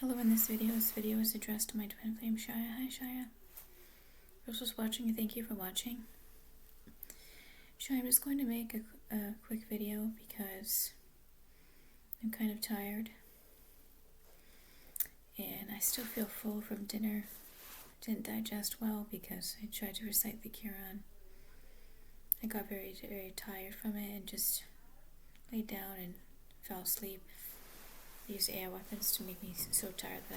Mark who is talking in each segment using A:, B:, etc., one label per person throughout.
A: Hello, in this video is addressed to my twin flame Shaya. Hi Shaya. Those just watching, thank you for watching. Shaya, I'm just going to make a quick video because I'm kind of tired and I still feel full from dinner. Didn't digest well because I tried to recite the Quran. I got very, very tired from it and just laid down and fell asleep. I used air weapons to make me so tired that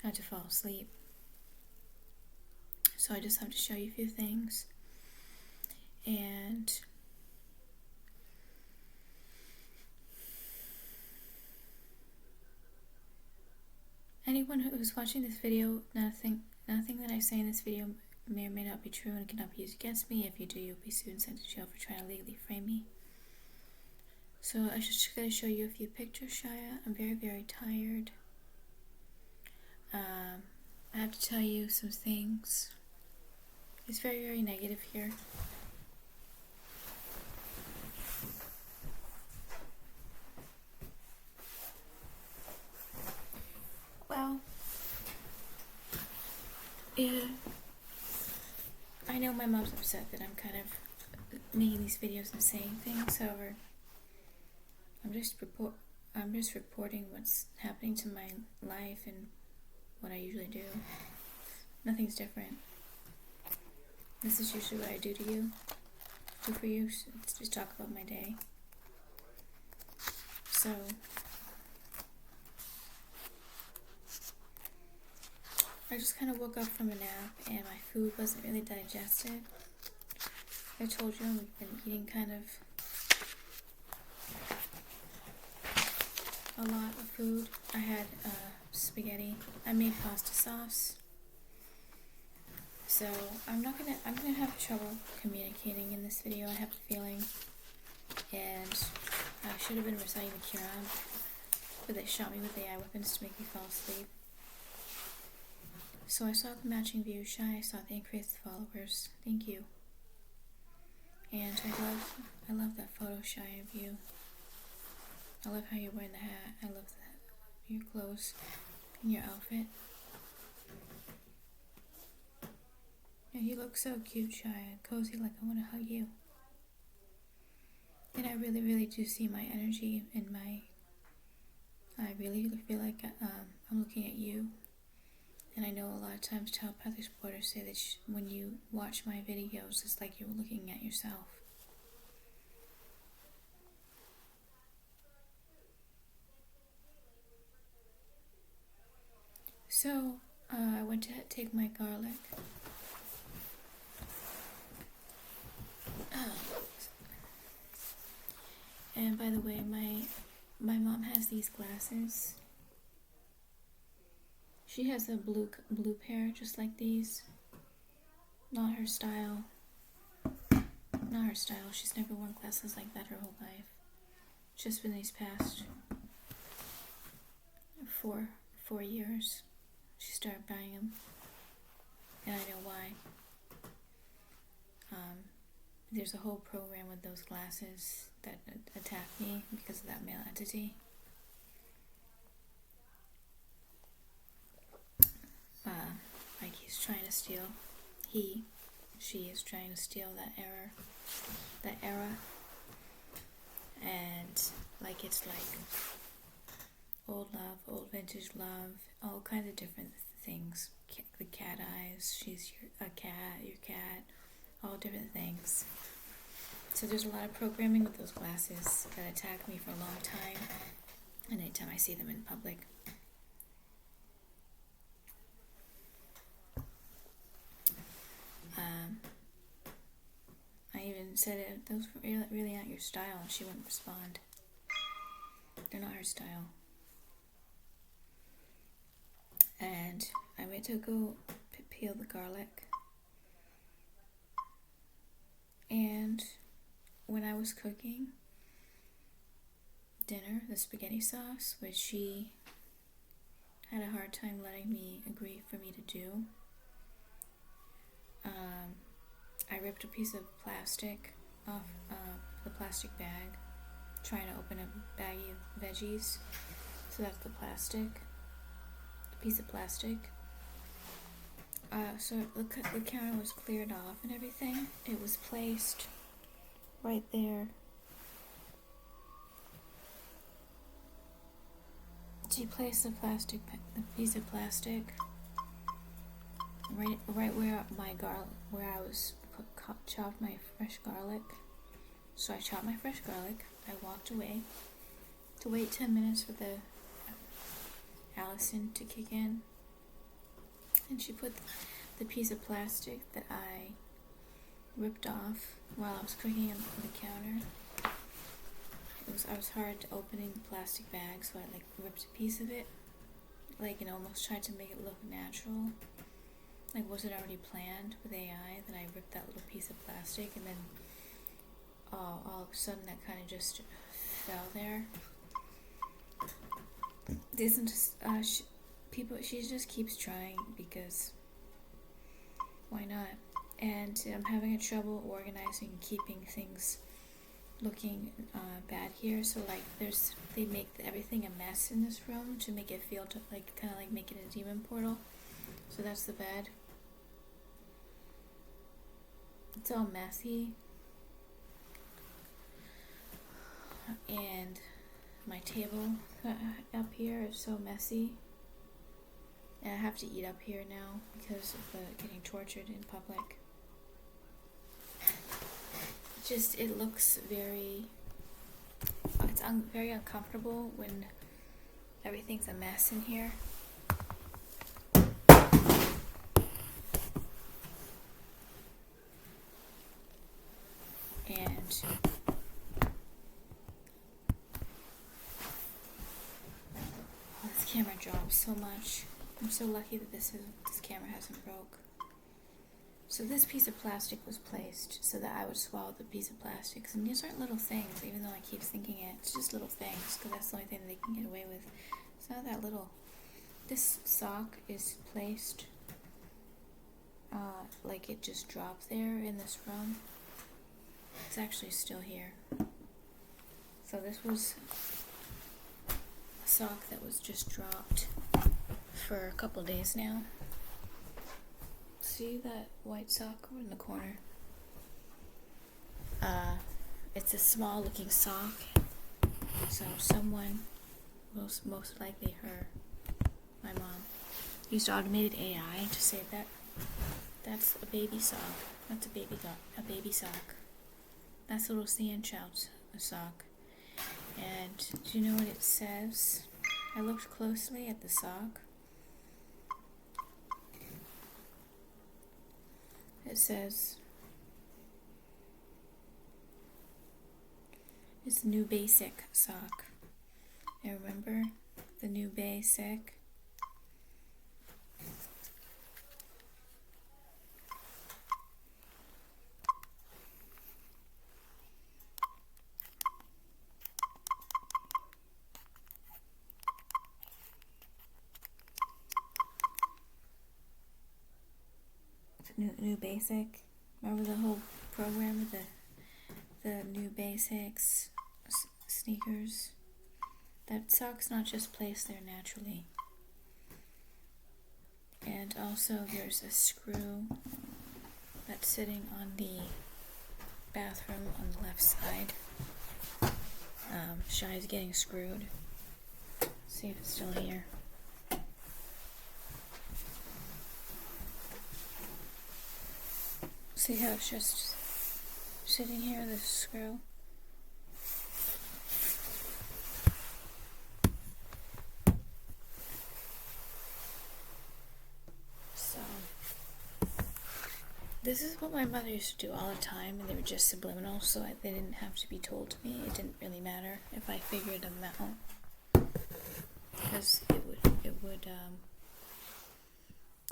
A: I had to fall asleep. So I just have to show you a few things. And anyone who's watching this video, nothing that I say in this video may or may not be true and cannot be used against me. If you do, you'll be soon sent to jail for trying to legally frame me. So I just gotta show you a few pictures, Shaya. I'm very, very tired. I have to tell you some things. It's very, very negative here. Well, I know my mom's upset that I'm kind of making these videos and saying things. However, I'm just reporting what's happening to my life and what I usually do. Nothing's different. This is usually what I do for you. Just talk about my day. So I just kind of woke up from a nap and my food wasn't really digested. I told you I've been eating kind of a lot of food. I had spaghetti. I made pasta sauce. So I'm gonna have trouble communicating in this video, I have a feeling. And I should have been reciting the Quran, but they shot me with the eye weapons to make me fall asleep. So I saw the matching views, Shy. I saw the increased followers. Thank you. And I love that photo, Shy, of you. I love how you're wearing the hat. I love your clothes and your outfit. Yeah, you look so cute, Shy. Cozy, like I want to hug you. And I really, really do see my energy in I really feel like I'm looking at you. And I know a lot of times telepathic supporters say that when you watch my videos, it's like you're looking at yourself. So, I went to take my garlic. And by the way, my mom has these glasses. She has a blue pair just like these. Not her style. Not her style. She's never worn glasses like that her whole life. Just been these past 4 years. She started buying them. And I know why. There's a whole program with those glasses that attack me because of that male entity. Like he's trying to steal. She is trying to steal that era. And like it's like old love, old vintage love, all kinds of different things. The cat eyes, she's your cat, all different things. So there's a lot of programming with those glasses that attack me for a long time, and anytime I see them in public. I even said those really aren't your style, and she wouldn't respond. They're not her style. And I went to go peel the garlic. And when I was cooking dinner, the spaghetti sauce, which she had a hard time letting me agree for me to do, I ripped a piece of plastic off the plastic bag, trying to open a baggie of veggies. So that's the plastic, the piece of plastic. So the counter was cleared off and everything. It was placed right there. So you place the piece of plastic right where where I was chopped my fresh garlic. So I chopped my fresh garlic. I walked away to wait 10 minutes for the Alyssa to kick in, and she put the piece of plastic that I ripped off while I was cooking on the counter. I was hard opening the plastic bag, so I ripped a piece of it, and almost tried to make it look natural. Was it already planned with AI? Then I ripped that little piece of plastic, and then all of a sudden that kind of just fell there. She just keeps trying, because why not? And I'm having trouble organizing and keeping things looking bad here. So they make everything a mess in this room to make it feel kind of make it a demon portal. So that's the bed. It's all messy, and my table up here is so messy, and I have to eat up here now because of getting tortured in public. It looks very uncomfortable when everything's a mess in here. And this camera drops so much. I'm so lucky that this camera hasn't broke. So this piece of plastic was placed so that I would swallow the piece of plastic. And these aren't little things, even though I keep thinking it. It's just little things, because that's the only thing they can get away with. It's not that little. This sock is placed it just dropped there in this room. It's actually still here. So this was a sock that was just dropped for a couple days now. See that white sock over in the corner? It's a small looking sock. So someone, most likely her, my mom, used automated AI to say that that's a baby sock. That's a baby sock. That's a little sand child sock. And do you know what it says? I looked closely at the sock. It says it's new basic sock. And remember the new basic? New basic. Remember the whole program with the new basics sneakers? That sock's not just placed there naturally. And also there's a screw that's sitting on the bathroom on the left side. Shy's getting screwed. See if it's still here. See how it's just sitting here, this screw? So, this is what my mother used to do all the time, and they were just subliminal, so they didn't have to be told to me. It didn't really matter if I figured them out, because it would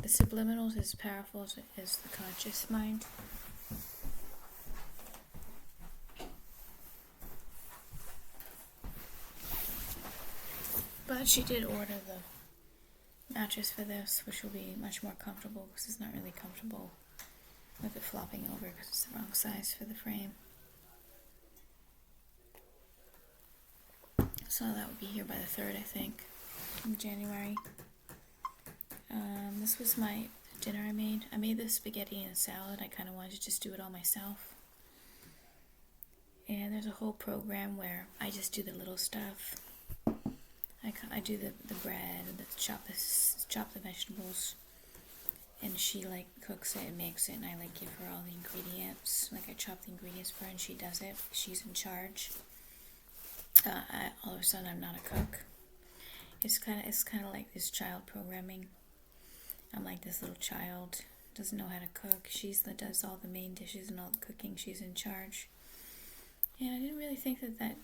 A: the subliminals as powerful as the conscious mind. But she did order the mattress for this, which will be much more comfortable, because it's not really comfortable with it flopping over because it's the wrong size for the frame. So that would be here by the 3rd, I think. in January. This was my dinner I made. I made the spaghetti and a salad. I kind of wanted to just do it all myself. And there's a whole program where I just do the little stuff. I do the bread, chop the vegetables, and she like cooks it and makes it, and I like give her all the ingredients. Like I chop the ingredients for her, and she does it. She's in charge. All of a sudden, I'm not a cook. It's kind of like this child programming. I'm like this little child, doesn't know how to cook. She's that does all the main dishes and all the cooking. She's in charge. And I didn't really think that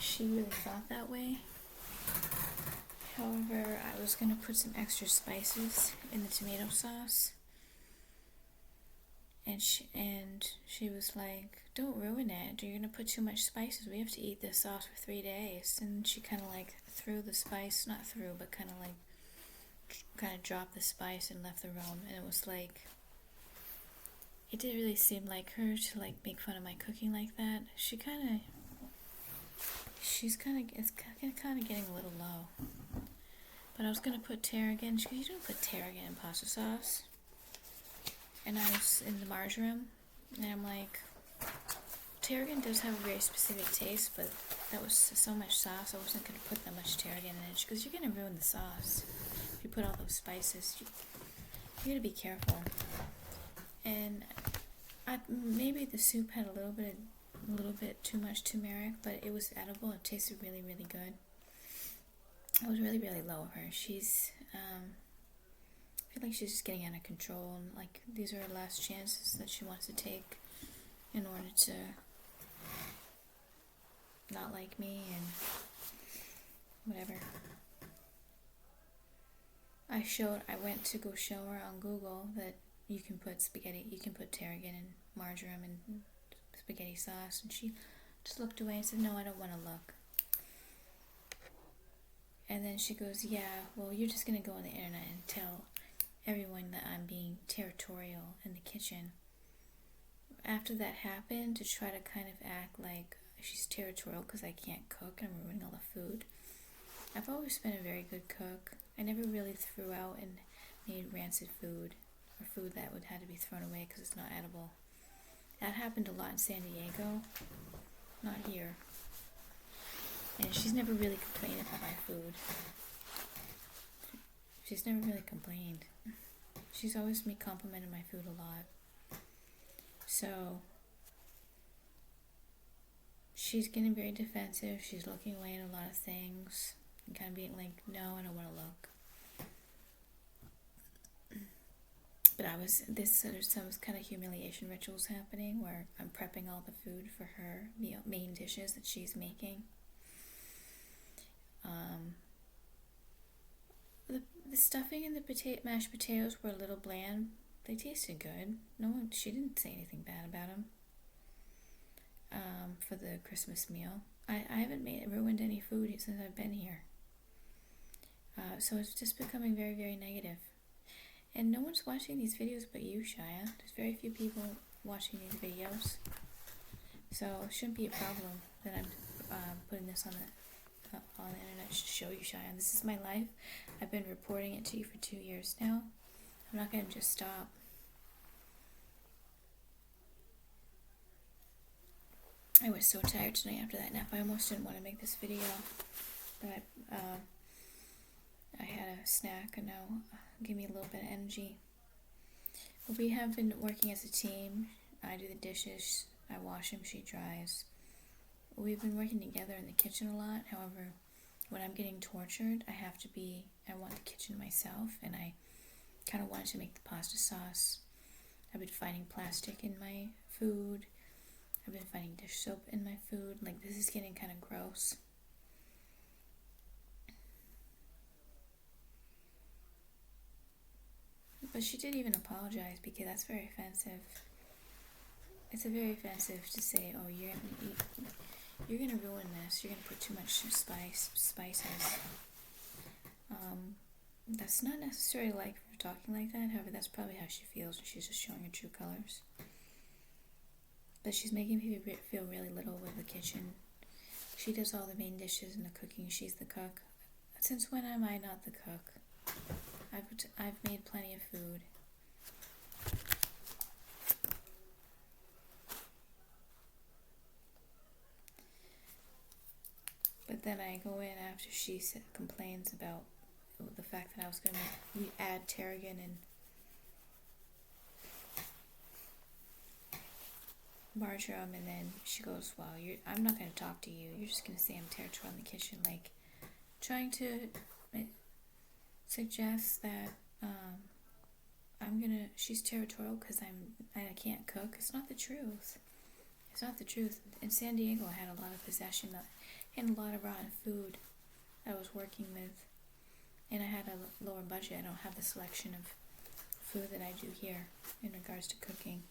A: she really thought that way. However, I was going to put some extra spices in the tomato sauce. And she was like, don't ruin it. You're going to put too much spices. We have to eat this sauce for 3 days. And she kind of like threw the spice, not threw, but kind of dropped the spice and left the room. And it was like, it didn't really seem like her to like make fun of my cooking like that. She's kind of getting a little low. But I was gonna put tarragon. She goes, you don't put tarragon in pasta sauce. And I was in the marjoram, and I'm like, tarragon does have a very specific taste, but that was so much sauce, I wasn't gonna put that much tarragon in it. She goes, you're gonna ruin the sauce if you put all those spices. You gotta be careful. And maybe the soup had a little bit too much turmeric, but it was edible. It tasted really, really good. I was really, really low of her. She's, I feel like she's just getting out of control, and like these are her last chances that she wants to take in order to not like me and whatever. I went to go show her on Google that you can put tarragon and marjoram and spaghetti sauce, and she just looked away and said, no, I don't want to look. And then she goes, yeah, well, you're just going to go on the internet and tell everyone that I'm being territorial in the kitchen. After that happened, to try to kind of act like she's territorial because I can't cook and I'm ruining all the food. I've always been a very good cook. I never really threw out and made rancid food or food that would have to be thrown away because it's not edible. That happened a lot in San Diego, not here. And she's never really complained about my food. She's never really complained. She's always complimented my food a lot. So she's getting very defensive. She's looking away at a lot of things and kind of being like, no, I don't want to look. But some kind of humiliation rituals happening where I'm prepping all the food for her main dishes that she's making. The stuffing and the mashed potatoes were a little bland. They tasted good. She didn't say anything bad about them. For the Christmas meal, I haven't ruined any food since I've been here. So it's just becoming very, very negative. And no one's watching these videos but you, Shia. There's very few people watching these videos. So it shouldn't be a problem that I'm putting this on the internet to show you, Shia. This is my life. I've been reporting it to you for 2 years now. I'm not going to just stop. I was so tired tonight after that nap. I almost didn't want to make this video. But I had a snack and now give me a little bit of energy. We have been working as a team. I do the dishes. I wash them. She dries. We've been working together in the kitchen a lot. However, when I'm getting tortured, I want the kitchen myself, and I kind of wanted to make the pasta sauce. I've been finding plastic in my food. I've been finding dish soap in my food. Like, this is getting kind of gross. But she did even apologize, because that's very offensive. It's very offensive to say, oh, you're gonna ruin this. You're gonna put too much spices. That's not necessarily like her talking like that. However, that's probably how she feels when she's just showing her true colors. But she's making me feel really little with the kitchen. She does all the main dishes and the cooking. She's the cook. Since when am I not the cook? I've made plenty of food. But then I go in after she complains about the fact that I was going to add tarragon and marjoram, and then she goes, well, I'm not going to talk to you. You're just going to say I'm territorial in the kitchen. Like, trying to suggest that she's territorial because I can't cook. It's not the truth. It's not the truth. In San Diego, I had a lot of possession and a lot of rotten food I was working with. And I had a lower budget. I don't have the selection of food that I do here in regards to cooking.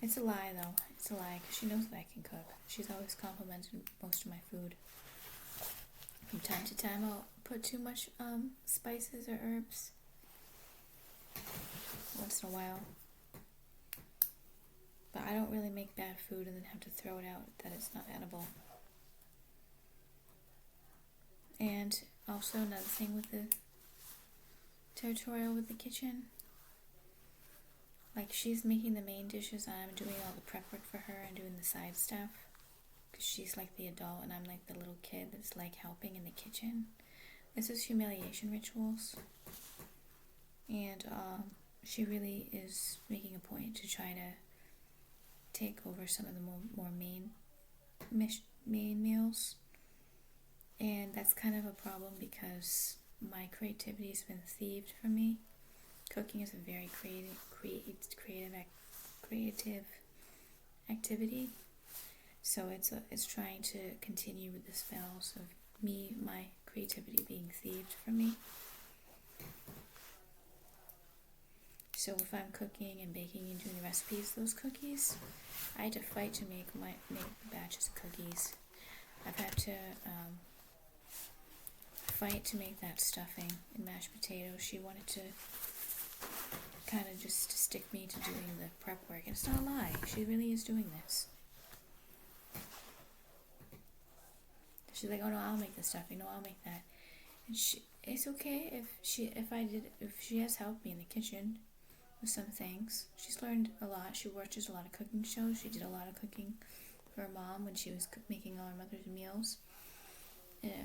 A: It's a lie, though. It's a lie, because she knows that I can cook. She's always complimented most of my food. From time to time, I'll put too much spices or herbs. Once in a while. But I don't really make bad food and then have to throw it out that it's not edible. And also another thing with the territorial with the kitchen. Like, she's making the main dishes and I'm doing all the prep work for her and doing the side stuff. Because she's like the adult and I'm like the little kid that's like helping in the kitchen. This is humiliation rituals. And she really is making a point to try to take over some of the more main meals. And that's kind of a problem because my creativity has been thieved from me. Cooking is a very creative activity. So it's trying to continue with the spells of my creativity being thieved from me. So if I'm cooking and baking and doing the recipes, those cookies, I had to fight to make batches of cookies. I've had to fight to make that stuffing and mashed potatoes. She wanted to kind of just stick me to doing the prep work. And it's not a lie. She really is doing this. She's like, oh no, I'll make the stuffing. No, I'll make that. And it's okay if she has helped me in the kitchen with some things. She's learned a lot. She watches a lot of cooking shows. She did a lot of cooking for her mom when she was making all her mother's meals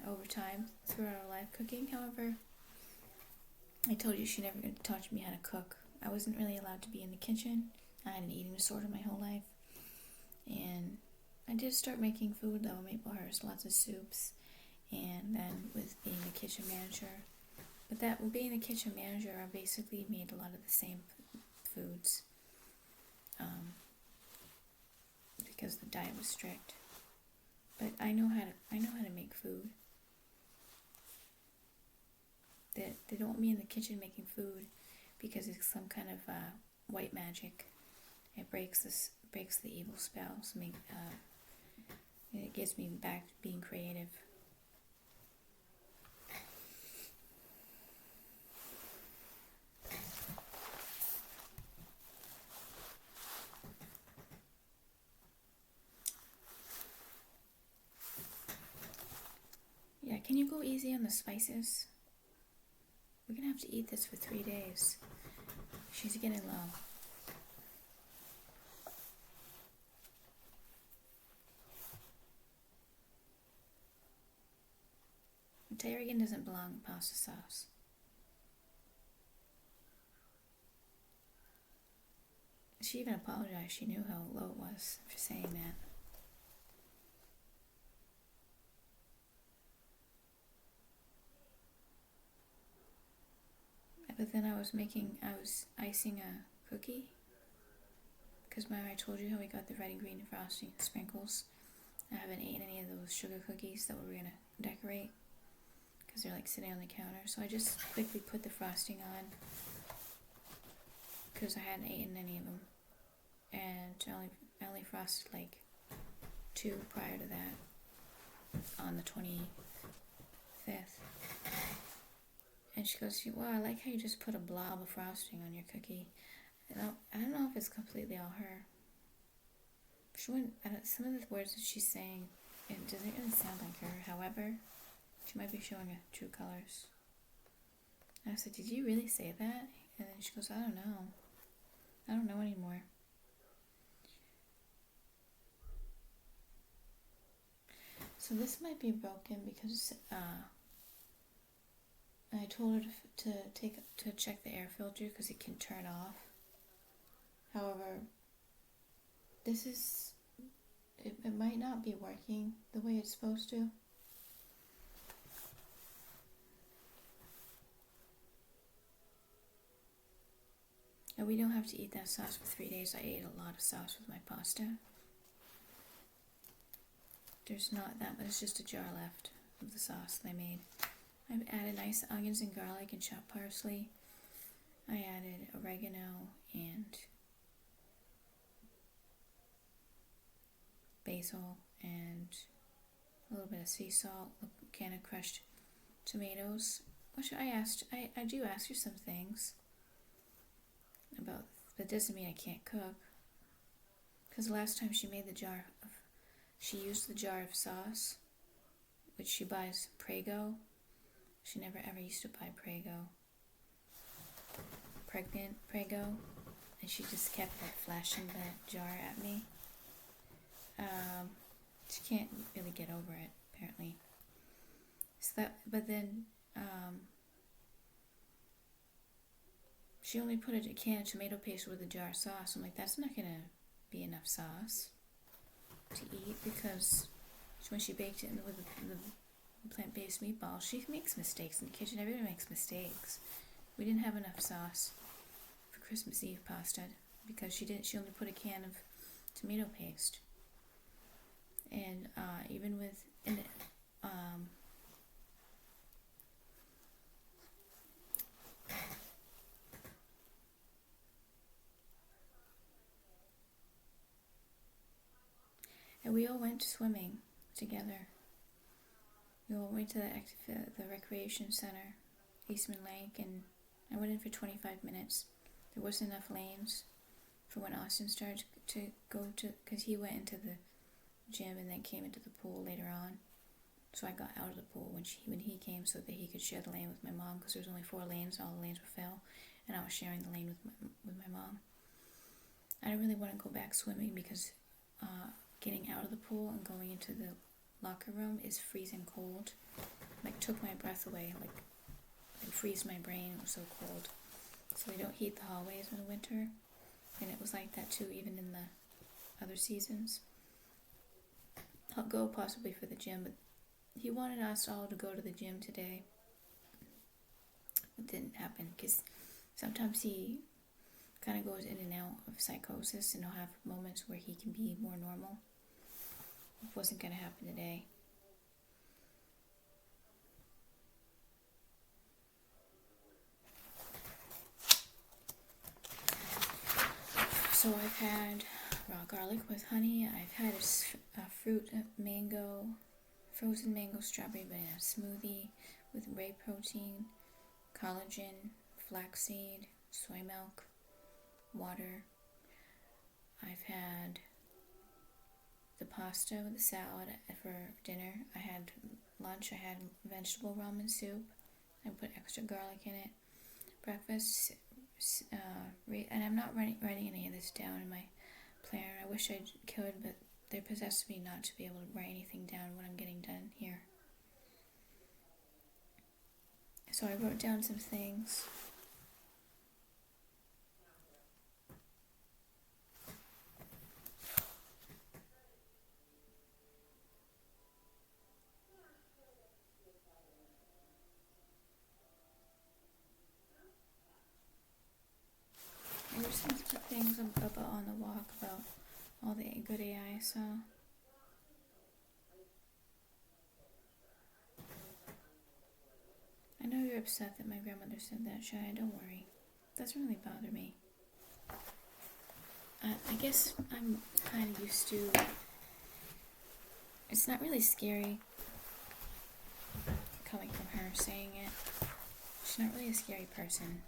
A: over time throughout her life cooking. However, I told you she never taught me how to cook. I wasn't really allowed to be in the kitchen. I had an eating disorder my whole life. And I did start making food though, Maplehurst, lots of soups. And then with being the kitchen manager. But with being the kitchen manager, I basically made a lot of the same foods. Because the diet was strict. But I know how to make food. They don't want me in the kitchen making food because it's some kind of white magic. It breaks the evil spells. It gets me back to being creative. Yeah, can you go easy on the spices? We're gonna have to eat this for 3 days. She's getting low. Tarragon doesn't belong in pasta sauce. She even apologized. She knew how low it was for saying that. But then I was icing a cookie. Because remember I told you how we got the red and green frosting sprinkles. I haven't eaten any of those sugar cookies that we were going to decorate. Because they're like sitting on the counter. So I just quickly put the frosting on. Because I hadn't eaten any of them. And I only frosted like 2 prior to that. On the 25th. And she goes, well, I like how you just put a blob of frosting on your cookie. I don't know if it's completely all her. Some of the words that she's saying it doesn't really sound like her. However, she might be showing her true colors. I said, did you really say that? And then she goes, I don't know. I don't know anymore. So this might be broken because I told her to check the air filter because it can turn off. However, it might not be working the way it's supposed to. And we don't have to eat that sauce for 3 days. I ate a lot of sauce with my pasta. There's not that much, it's just a jar left of the sauce that I made. I've added nice onions and garlic and chopped parsley. I added oregano and basil and a little bit of sea salt, a can of crushed tomatoes. Which I do ask her some things about, but it doesn't mean I can't cook. Because the last time she made she used the jar of sauce, which she buys Prego. She never ever used to buy Prego. Pregnant Prego. And she just kept flashing that jar at me. She can't really get over it, apparently. But then, she only put a can of tomato paste with a jar of sauce. I'm like, that's not gonna be enough sauce to eat, because when she baked it with the plant-based meatballs, she makes mistakes in the kitchen. Everybody makes mistakes. We didn't have enough sauce for Christmas Eve pasta because she only put a can of tomato paste. And even with and we all went swimming together. We all went to the recreation center, Eastman Lake, and I went in for 25 minutes. There wasn't enough lanes for when Austin started to go to, because he went into the gym and then came into the pool later on. So I got out of the pool when he came so that he could share the lane with my mom, because there was only 4 lanes, all the lanes were filled, and I was sharing the lane with my mom. I don't really want to go back swimming because getting out of the pool and going into the locker room is freezing cold. Like, took my breath away, like it freezed my brain. It was so cold. So they don't heat the hallways in the winter, and it was like that too even in the other seasons. I'll go possibly for the gym, but he wanted us all to go to the gym today. It didn't happen because sometimes he kind of goes in and out of psychosis, and he'll have moments where he can be more normal. It wasn't going to happen today. So I've had raw garlic with honey. I've had a fruit, mango, frozen mango strawberry banana smoothie with whey protein, collagen, flaxseed, soy milk, water. I've had the pasta with the salad for dinner. I had lunch. I had vegetable ramen soup. I put extra garlic in it. Breakfast, and I'm not writing any of this down in my planner. I wish I could, but they're possessed me not to be able to write anything down when I'm getting done here. So I wrote down some things. There's some things about on the walk about all the good AI I saw. I know you're upset that my grandmother said that, Shai. Don't worry. Doesn't really bother me. I guess I'm kind of used to... It's not really scary coming from her saying it. She's not really a scary person.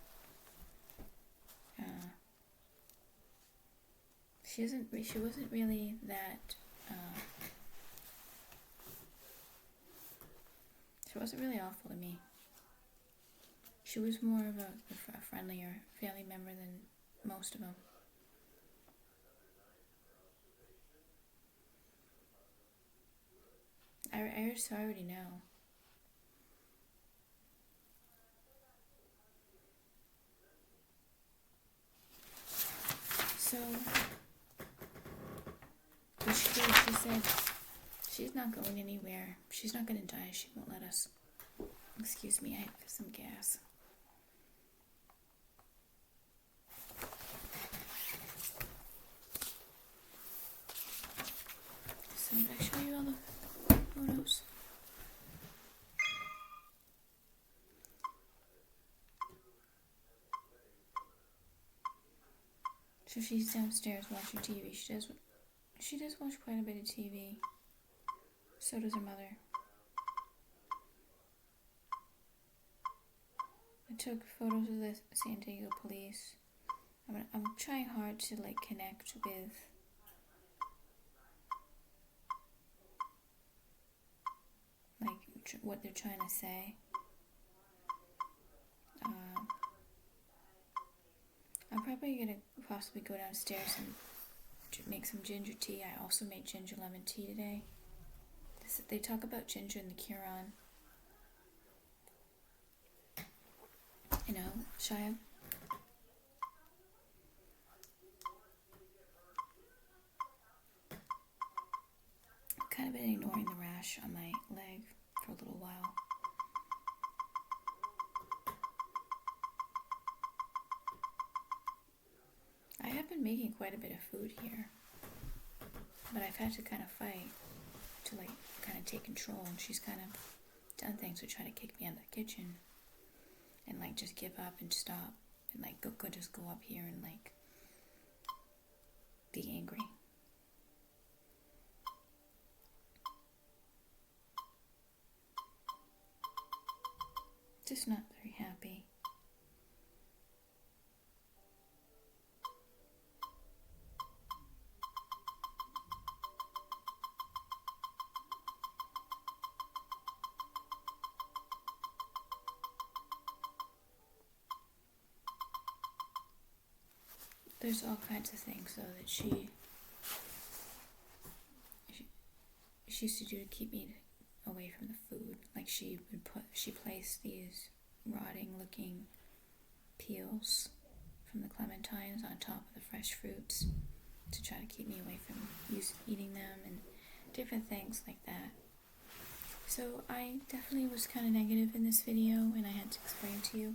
A: She wasn't really that She wasn't really awful to me. She was more of a friendlier family member than most of them. I already know. So, she said she's not going anywhere. She's not going to die. She won't let us. Excuse me, I have some gas. So did I show you all the photos? So she's downstairs watching TV. She does watch quite a bit of TV. So does her mother. I took photos of the San Diego police. I'm trying hard to connect with what they're trying to say. I'm probably gonna possibly go downstairs and make some ginger tea. I also made ginger lemon tea today. They talk about ginger in the Quran. You know, Shia. I've kind of been ignoring the rash on my leg for a little while. I have been making quite a bit of food here, but I've had to kind of fight to kind of take control, and she's kind of done things to try to kick me out of the kitchen and just give up and stop and just go up here and be angry. Just not very happy. There's all kinds of things though that she used to do to keep me away from the food. She placed these rotting looking peels from the clementines on top of the fresh fruits to try to keep me away from eating them and different things like that. So I definitely was kind of negative in this video, and I had to explain to you.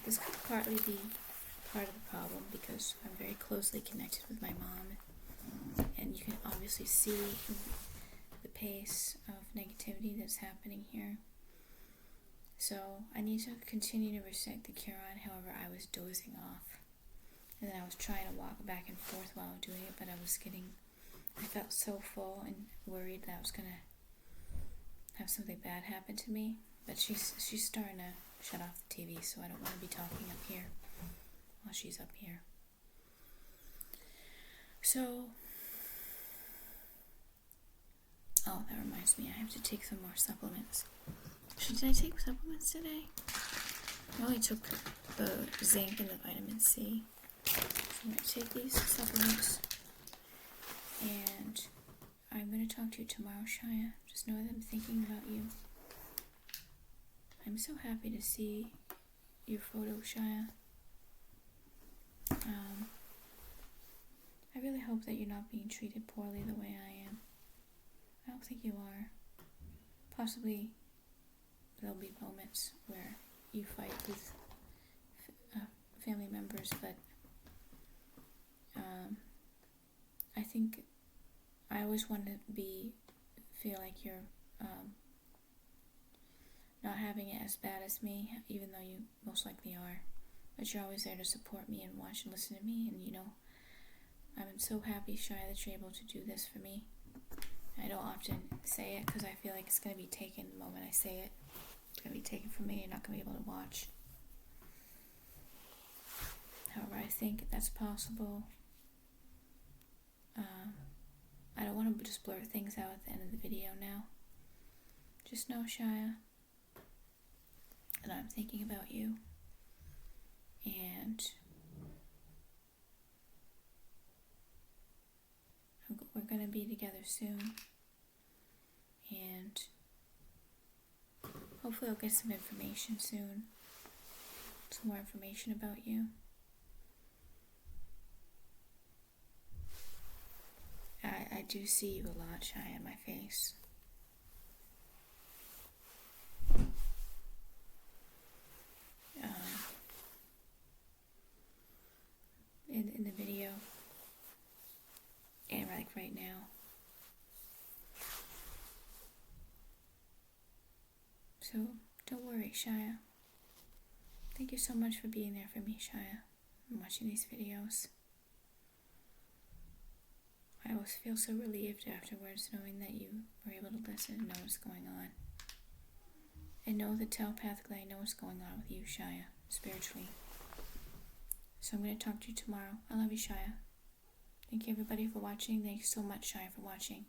A: This could partly be part of the problem because I'm very closely connected with my mom, and you can obviously see the pace of negativity that's happening here. So I need to continue to recite the Quran. However, I was dozing off, and then I was trying to walk back and forth while doing it, but I felt so full and worried that I was gonna have something bad happen to me. But she's starting to shut off the TV, so I don't want to be talking up here while she's up here. So, oh, that reminds me, I have to take some more supplements. Did I take supplements today? I only took the zinc and the vitamin C. So I'm going to take these supplements, and I'm going to talk to you tomorrow, Shia. Just know that I'm thinking about you. I'm so happy to see your photo, Shia. I really hope that you're not being treated poorly the way I am. I don't think you are. Possibly there'll be moments where you fight with family members, but I think I always want to feel like you're not having it as bad as me, even though you most likely are. But you're always there to support me and watch and listen to me, and I'm so happy, Shia, that you're able to do this for me. I don't often say it because I feel like it's going to be taken the moment I say it. It's going to be taken from me. You're not going to be able to watch. However, I think that's possible. I don't want to just blur things out at the end of the video now. Just know, Shia, that I'm thinking about you, and we're going to be together soon, and hopefully I'll get some information soon, some more information about you. I do see you a lot, Shia, in my face. In the video, and like right now. So don't worry, Shia. Thank you so much for being there for me, Shia, and watching these videos. I always feel so relieved afterwards knowing that you were able to listen and know what's going on. And know that telepathically I know what's going on with you, Shia, spiritually. So I'm going to talk to you tomorrow. I love you, Shia. Thank you everybody for watching. Thank you so much, Shia, for watching.